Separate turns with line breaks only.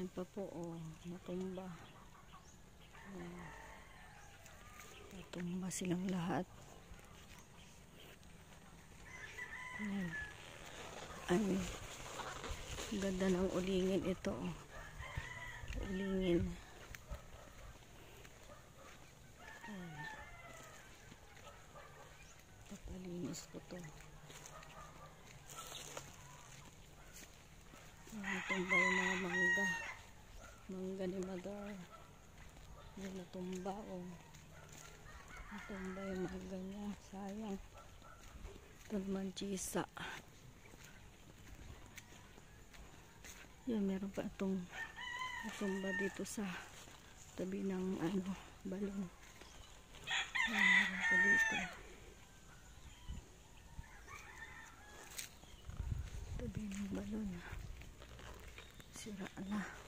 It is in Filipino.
Ayan pa po, oh, natumba. Natumba silang lahat. Ayan. Ay, ganda ng ulingin ito, oh. Ulingin. Ayan. Papalinis ko to. Natumba yung mga mangga. Mangga ni Mother. Yung natumba, oh. Natumba yung mangga niya. Sayang. Ito naman chisa. Yun, meron pa itong natumba dito sa tabi ng balon. Yan, meron pa dito. Tabi ng balon. Sira na.